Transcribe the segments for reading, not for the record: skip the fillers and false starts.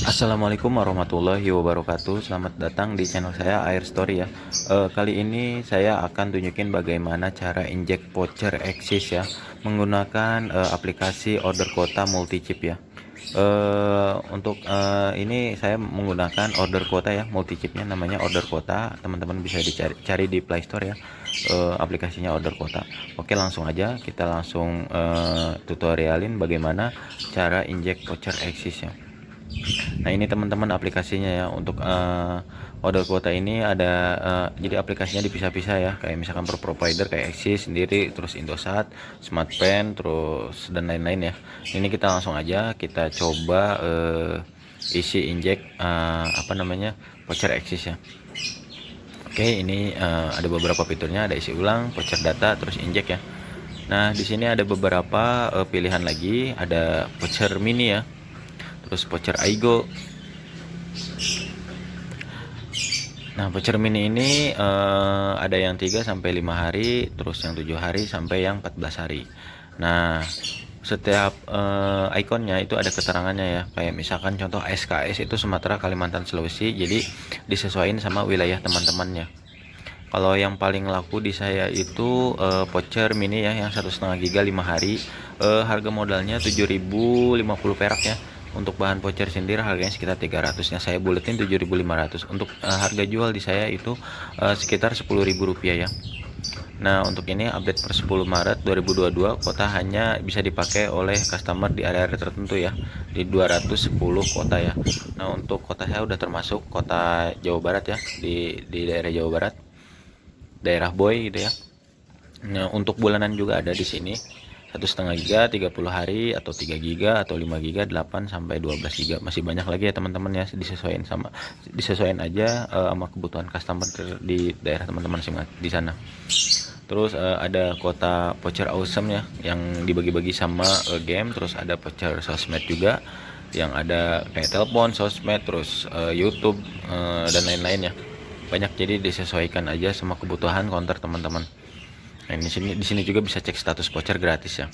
Assalamualaikum warahmatullahi wabarakatuh. Selamat datang di channel saya Air Story ya. Kali ini saya akan tunjukin bagaimana cara injek voucher Axis ya menggunakan aplikasi order quota multi chip ya. Untuk ini saya menggunakan order quota ya, multi chipnya namanya order quota. Teman-teman bisa dicari di Play Store ya. Aplikasinya order quota. Oke, langsung aja kita langsung tutorialin bagaimana cara injek voucher Axis ya. Nah, ini teman-teman aplikasinya ya. Untuk order quota ini ada jadi aplikasinya dipisah-pisah ya, kayak misalkan per provider kayak Axis sendiri, terus Indosat, Smartpen, terus dan lain-lain ya. Ini kita langsung aja kita coba isi injek voucher Axis ya. Oke, ini ada beberapa fiturnya, ada isi ulang, voucher data, terus injek ya. Nah, di sini ada beberapa pilihan lagi, ada voucher mini ya, terus voucher Aigo. Nah, voucher mini ini ada yang 3 sampai 5 hari, terus yang 7 hari sampai yang 14 hari. Nah, setiap ikonnya itu ada keterangannya ya, kayak misalkan contoh SKS itu Sumatera, Kalimantan, Sulawesi, jadi disesuaikan sama wilayah teman-temannya. Kalau yang paling laku di saya itu voucher mini ya, yang 1,5 giga 5 hari, harga modalnya 7.050 perak ya. Untuk bahan voucher sendiri harganya sekitar 300-nya saya buletin 7.500. Untuk harga jual di saya itu sekitar 10.000 rupiah ya. Nah, untuk ini update per 10 Maret 2022, kota hanya bisa dipakai oleh customer di area-area tertentu ya, di 210 kota ya. Nah, untuk kota saya udah termasuk kota Jawa Barat ya, di daerah Jawa Barat, daerah Boy gitu ya. Nah, untuk bulanan juga ada di sini, 1,5 giga 30 hari, atau 3 giga atau 5 giga 8 sampai 12 giga. Masih banyak lagi ya teman-teman ya, disesuaikan aja sama kebutuhan customer di daerah teman-teman di sana. Terus ada kota voucher awesome ya, yang dibagi-bagi sama game. Terus ada voucher sosmed juga, yang ada kayak telepon, sosmed, terus YouTube dan lain-lain ya. Banyak, jadi disesuaikan aja sama kebutuhan counter teman-teman. Nah, di sini juga bisa cek status voucher gratis ya.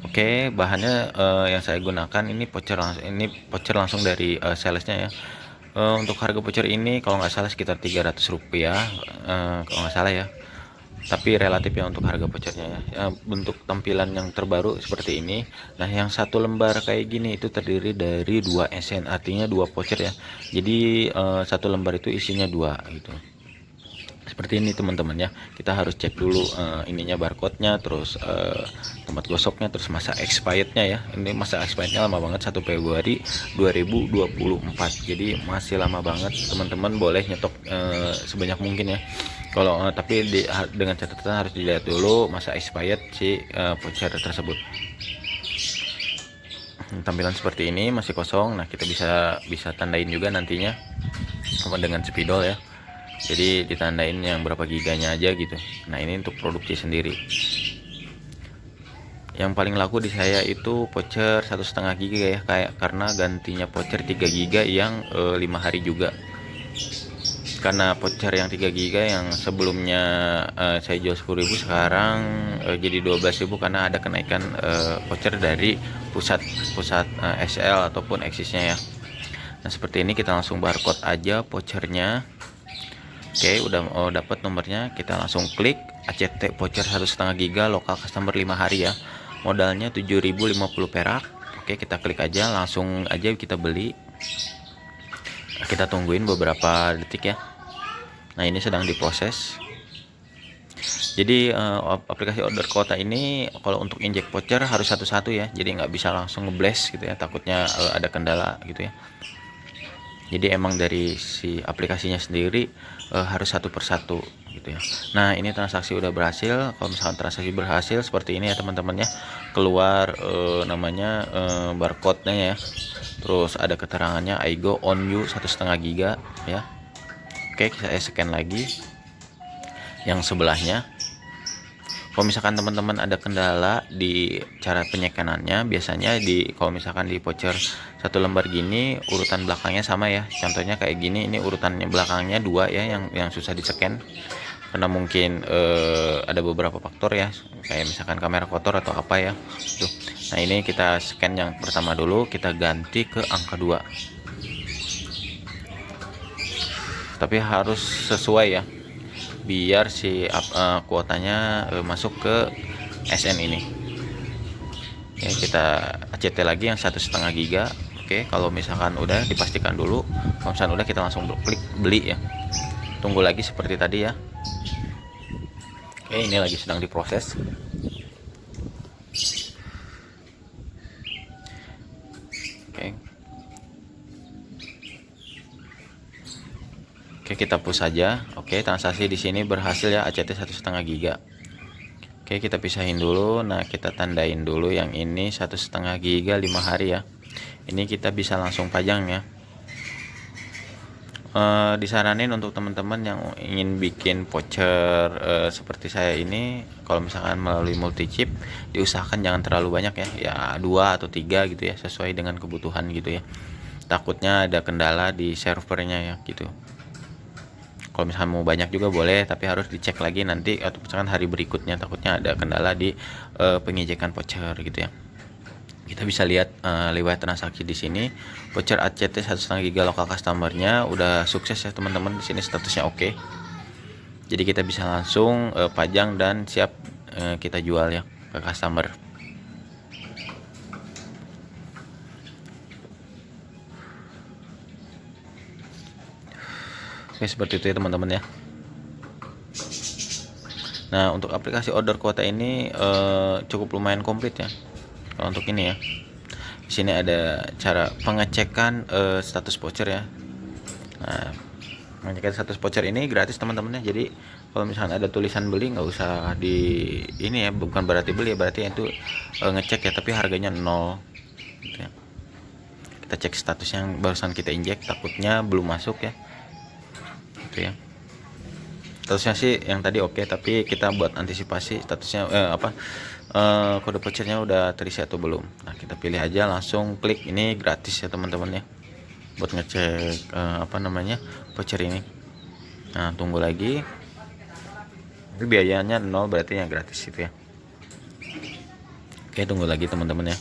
Oke, bahannya yang saya gunakan ini voucher langsung dari salesnya ya. Untuk harga voucher ini kalau nggak salah sekitar 300 rupiah, kalau nggak salah ya. Tapi relatif ya untuk harga vouchernya ya. Bentuk tampilan yang terbaru seperti ini. Nah, yang satu lembar kayak gini itu terdiri dari 2 SN, artinya 2 voucher ya. Jadi satu lembar itu isinya 2 gitu. Seperti ini teman-teman ya. Kita harus cek dulu ininya, barcode-nya, terus tempat gosoknya, terus masa expirednya ya. Ini masa expirednya lama banget, 1 Februari 2024. Jadi masih lama banget. Teman-teman boleh nyetok sebanyak mungkin ya. Kalau tapi dengan catatan harus dilihat dulu masa expired si voucher tersebut. Tampilan seperti ini masih kosong. Nah, kita bisa tandain juga nantinya dengan spidol ya. Jadi ditandain yang berapa giganya aja gitu. Nah, ini untuk produksi sendiri. Yang paling laku di saya itu voucher 1,5 giga ya, karena gantinya voucher 3 giga yang 5 hari juga. Karena voucher yang 3 giga yang sebelumnya saya jual 10.000, sekarang jadi 12.000 karena ada kenaikan voucher dari pusat SL ataupun Axisnya ya. Nah, seperti ini kita langsung barcode aja vouchernya. Oke, udah dapat nomornya, kita langsung klik ACT voucher 1,5 giga lokal customer 5 hari ya. Modalnya 7.050 perak. Oke, kita klik aja, langsung aja kita beli. Kita tungguin beberapa detik ya. Nah, ini sedang diproses. Jadi aplikasi order quota ini kalau untuk injek voucher harus satu-satu ya. Jadi nggak bisa langsung ngeblast gitu ya, takutnya ada kendala gitu ya. Jadi emang dari si aplikasinya sendiri harus satu persatu gitu ya. Nah, ini transaksi udah berhasil. Kalau misalkan transaksi berhasil seperti ini ya teman-teman ya, keluar namanya barcode-nya ya. Terus ada keterangannya Aigo on you 1,5 giga ya. Oke, saya scan lagi yang sebelahnya. Kalau misalkan teman-teman ada kendala di cara penyekanannya, biasanya kalau misalkan di voucher 1 lembar gini urutan belakangnya sama ya. Contohnya kayak gini, ini urutannya belakangnya 2 ya, yang susah di-scan karena mungkin ada beberapa faktor ya, kayak misalkan kamera kotor atau apa ya. Tuh. Nah, ini kita scan yang pertama dulu, kita ganti ke angka 2. tapi harus sesuai ya, biar si kuotanya masuk ke SN ini. Oke, kita ACT lagi yang 1,5 giga. Oke, kalau misalkan udah dipastikan dulu, kalau misalkan udah kita langsung klik beli ya. Tunggu lagi seperti tadi ya. Oke, ini lagi sedang diproses. Oke, kita push saja. Oke, transaksi di sini berhasil ya, ACT 1,5 giga. Oke, kita pisahin dulu. Nah, kita tandain dulu yang ini 1,5 giga 5 hari ya. Ini kita bisa langsung pajang ya. Disaranin untuk teman-teman yang ingin bikin voucher seperti saya ini, kalau misalkan melalui multi chip, diusahakan jangan terlalu banyak ya, ya 2 atau 3 gitu ya, sesuai dengan kebutuhan gitu ya. Takutnya ada kendala di servernya ya gitu. Kalau misalkan mau banyak juga boleh, tapi harus dicek lagi nanti atau misalkan hari berikutnya, takutnya ada kendala di pengejekan voucher gitu ya. Kita bisa lihat lewat transaksi di sini, voucher ACT 1,5 giga lokal customernya udah sukses ya teman-teman. Di sini statusnya oke. Jadi kita bisa langsung pajang dan siap kita jual ya ke customer. Oke, seperti itu ya teman-teman ya. Nah, untuk aplikasi order kuota ini cukup lumayan komplit ya. Kalau untuk ini ya, di sini ada cara pengecekan status voucher ya. Nah, pengecekan status voucher ini gratis teman-teman ya. Jadi kalau misalnya ada tulisan beli, nggak usah di ini ya, bukan berarti beli ya, berarti itu ngecek ya, tapi harganya 0 gitu ya. Kita cek status yang barusan kita injek, takutnya belum masuk ya. Gitu ya. Statusnya sih yang tadi oke, tapi kita buat antisipasi statusnya kode vouchernya udah terisi atau belum. Nah, kita pilih aja, langsung klik. Ini gratis ya teman-teman ya, buat ngecek voucher ini. Nah, tunggu lagi. Ini biayanya 0, berarti yang gratis itu ya. Oke, tunggu lagi teman-teman ya.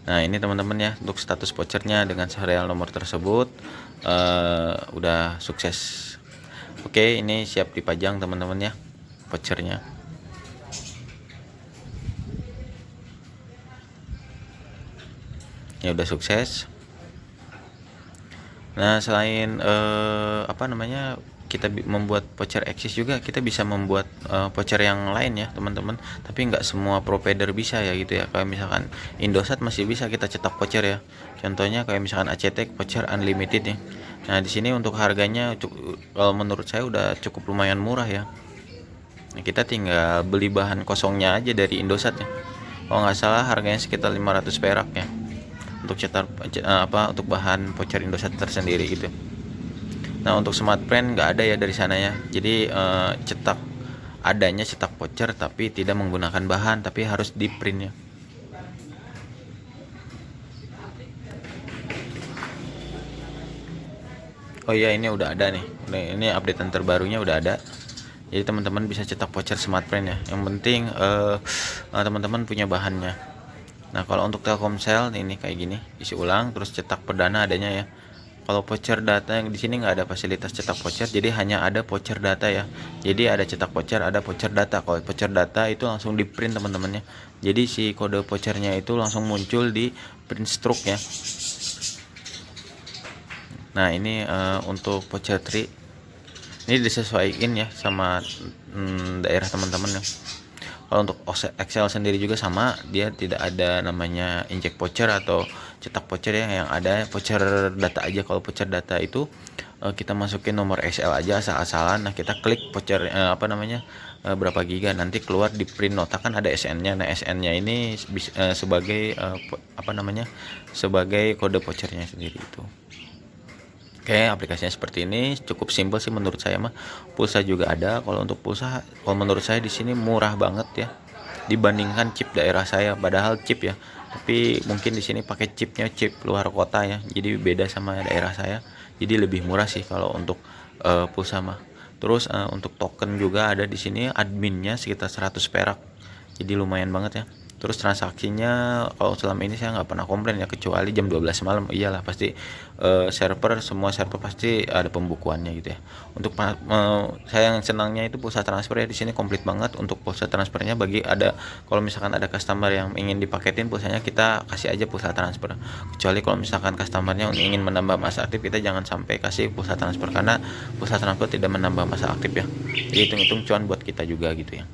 Nah, ini teman-teman ya, untuk status vouchernya dengan serial nomor tersebut udah sukses. Oke, ini siap dipajang teman-teman ya, vouchernya. Ya udah sukses. Nah, selain kita membuat voucher Axis juga, kita bisa membuat voucher yang lain ya teman-teman, tapi nggak semua provider bisa ya gitu ya. Kayak misalkan Indosat masih bisa kita cetak voucher ya, contohnya kayak misalkan ACT voucher unlimited ya. Nah, di sini untuk harganya kalau menurut saya udah cukup lumayan murah ya. Nah, kita tinggal beli bahan kosongnya aja dari Indosat ya. Kalau nggak salah harganya sekitar 500 perak ya, untuk cetak untuk bahan voucher Indosat tersendiri gitu. Nah, untuk smart print nggak ada ya dari sana ya. Jadi adanya cetak voucher tapi tidak menggunakan bahan, tapi harus di print ya. Oh iya, ini udah ada nih. Ini updatean terbarunya udah ada. Jadi teman-teman bisa cetak voucher smart print ya. Yang penting teman-teman punya bahannya. Nah, kalau untuk Telkomsel ini kayak gini, isi ulang terus cetak perdana adanya ya. Kalau voucher data yang di sini nggak ada fasilitas cetak voucher, jadi hanya ada voucher data ya. Jadi ada cetak voucher, ada voucher data. Kalau voucher data itu langsung di print teman-teman ya. Jadi si kode vouchernya itu langsung muncul di print stroke ya. Nah, ini untuk voucher 3 ini disesuaikan ya sama daerah teman-teman ya. Kalau untuk Excel sendiri juga sama, dia tidak ada namanya inject voucher atau cetak voucher ya, yang ada voucher data aja. Kalau voucher data itu kita masukin nomor Excel aja asal-asalan. Nah, kita klik voucher berapa giga, nanti keluar di print nota kan ada SN-nya. Nah, SN-nya ini sebagai sebagai kode vouchernya sendiri itu. Oke, aplikasinya seperti ini, cukup simpel sih menurut saya mah. Pulsa juga ada. Kalau untuk pulsa, kalau menurut saya di sini murah banget ya dibandingkan chip daerah saya. Padahal chip ya, tapi mungkin di sini pakai chipnya chip luar kota ya. Jadi beda sama daerah saya. Jadi lebih murah sih kalau untuk pulsa mah. Terus untuk token juga ada di sini, adminnya sekitar 100 perak. Jadi lumayan banget ya. Terus transaksinya kalau selama ini saya nggak pernah komplain ya, kecuali jam 12 malam. Iyalah pasti semua server pasti ada pembukuannya gitu ya. Untuk saya yang senangnya itu pulsa transfer ya, di sini komplit banget untuk pulsa transfernya. Kalau misalkan ada customer yang ingin dipaketin pulsanya, kita kasih aja pulsa transfer. Kecuali kalau misalkan customernya ingin menambah masa aktif, kita jangan sampai kasih pulsa transfer, karena pulsa transfer tidak menambah masa aktif ya. Jadi hitung-hitung cuan buat kita juga gitu ya.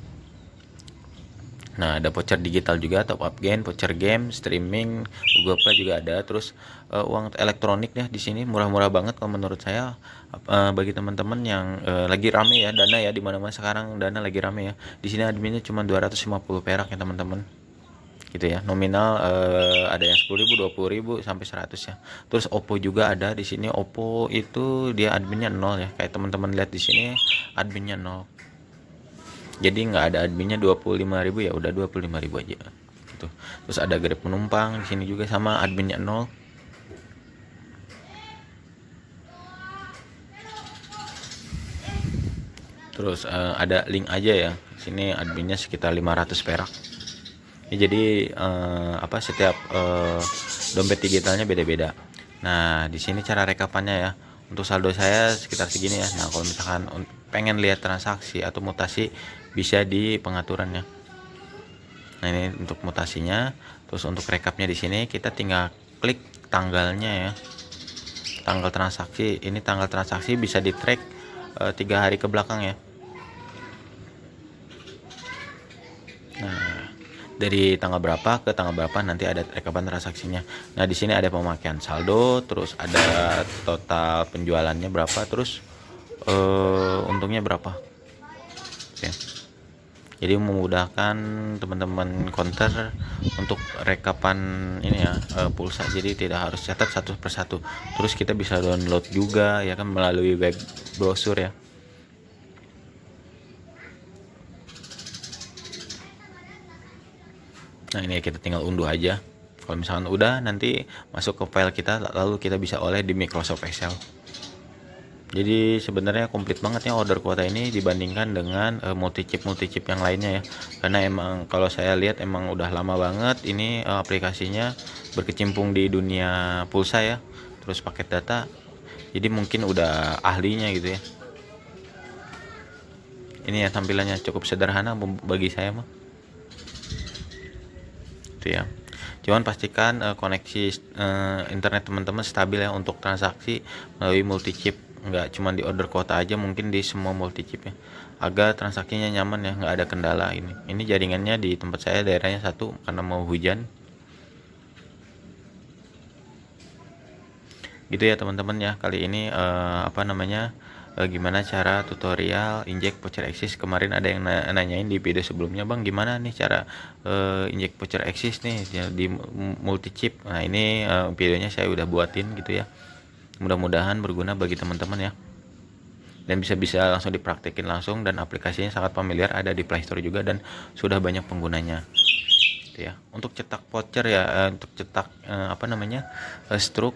Nah, ada voucher digital juga, top up gain, voucher game, streaming, Google Play juga ada. Terus uang elektronik ya, di sini murah-murah banget kalau menurut saya. Bagi teman-teman yang lagi rame ya Dana ya, di mana-mana sekarang Dana lagi rame ya. Di sini adminnya cuma 250 perak ya teman-teman. Gitu ya. Nominal ada yang 10.000, 20.000 sampai 100 ya. Terus Oppo juga ada di sini. Oppo itu dia adminnya 0 ya. Kayak teman-teman lihat di sini adminnya 0. Jadi nggak ada adminnya 25.000 ya, udah 25.000 aja gitu. Terus ada Grab penumpang di sini juga sama adminnya 0. Terus ada link aja ya, di sini adminnya sekitar 500 perak ya. Jadi setiap dompet digitalnya beda-beda. Nah, di sini cara rekapannya ya. Untuk saldo saya sekitar segini ya. Nah, kalau misalkan pengen lihat transaksi atau mutasi, bisa di pengaturannya. Nah, ini untuk mutasinya. Terus untuk rekapnya di sini kita tinggal klik tanggalnya ya. Tanggal transaksi. Ini tanggal transaksi bisa di track 3 hari ke belakang ya. Nah, dari tanggal berapa ke tanggal berapa nanti ada rekapan transaksinya. Nah, di sini ada pemakaian saldo, terus ada total penjualannya berapa, terus untungnya berapa. Oke. Jadi memudahkan teman-teman counter untuk rekapan ini ya, pulsa. Jadi tidak harus catat satu persatu. Terus kita bisa download juga ya kan melalui web browser ya. Nah, ini kita tinggal unduh aja. Kalau misalkan udah, nanti masuk ke file kita, lalu kita bisa oleh di Microsoft Excel. Jadi sebenarnya komplit banget ya order kuota ini dibandingkan dengan multi chip yang lainnya ya. Karena emang kalau saya lihat emang udah lama banget ini aplikasinya berkecimpung di dunia pulsa ya, terus paket data. Jadi mungkin udah ahlinya gitu ya. Ini ya tampilannya cukup sederhana bagi saya mah. Itu ya. Cuman pastikan koneksi internet teman-teman stabil ya untuk transaksi melalui multi chip. Nggak cuma di order kuota aja, mungkin di semua multi chip ya, agar transaksinya nyaman ya, nggak ada kendala. Ini jaringannya di tempat saya daerahnya satu karena mau hujan gitu ya teman-teman ya. Kali ini gimana cara tutorial injek voucher Axis. Kemarin ada yang nanyain di video sebelumnya, bang gimana nih cara injek voucher Axis nih di multi chip. Nah, ini videonya saya udah buatin gitu ya, mudah-mudahan berguna bagi teman-teman ya, dan bisa langsung dipraktekin langsung, dan aplikasinya sangat familiar, ada di Play Store juga dan sudah banyak penggunanya gitu ya. Untuk cetak voucher ya, untuk cetak stroke,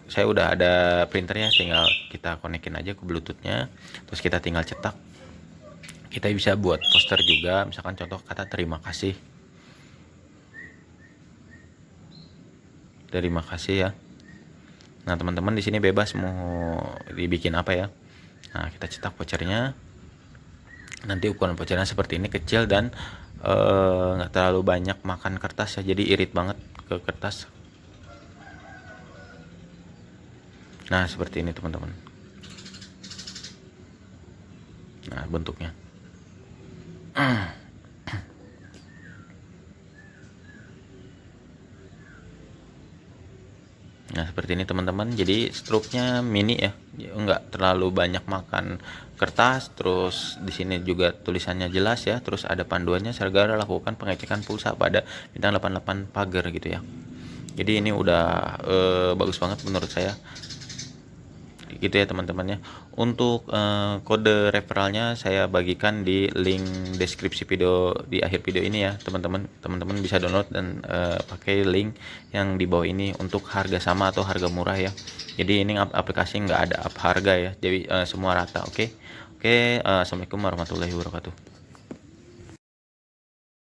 saya udah ada printernya, tinggal kita konekin aja ke bluetoothnya, terus kita tinggal cetak. Kita bisa buat poster juga, misalkan contoh kata terima kasih ya. Nah, teman-teman di sini bebas mau dibikin apa ya. Nah, kita cetak vouchernya. Nanti ukuran vouchernya seperti ini, kecil dan nggak terlalu banyak makan kertas ya, jadi irit banget ke kertas. Nah, seperti ini teman-teman. Nah, bentuknya. Nah, seperti ini teman-teman. Jadi struknya mini ya, enggak terlalu banyak makan kertas. Terus di sini juga tulisannya jelas ya. Terus ada panduannya, segera lakukan pengecekan pulsa pada bintang 88 pagar gitu ya. Jadi ini udah bagus banget menurut saya. Gitu ya teman-teman ya. Untuk kode referralnya saya bagikan di link deskripsi video di akhir video ini ya teman-teman bisa download dan pakai link yang di bawah ini untuk harga sama atau harga murah ya. Jadi ini aplikasi nggak ada up harga ya, jadi semua rata. Oke. Assalamualaikum warahmatullahi wabarakatuh.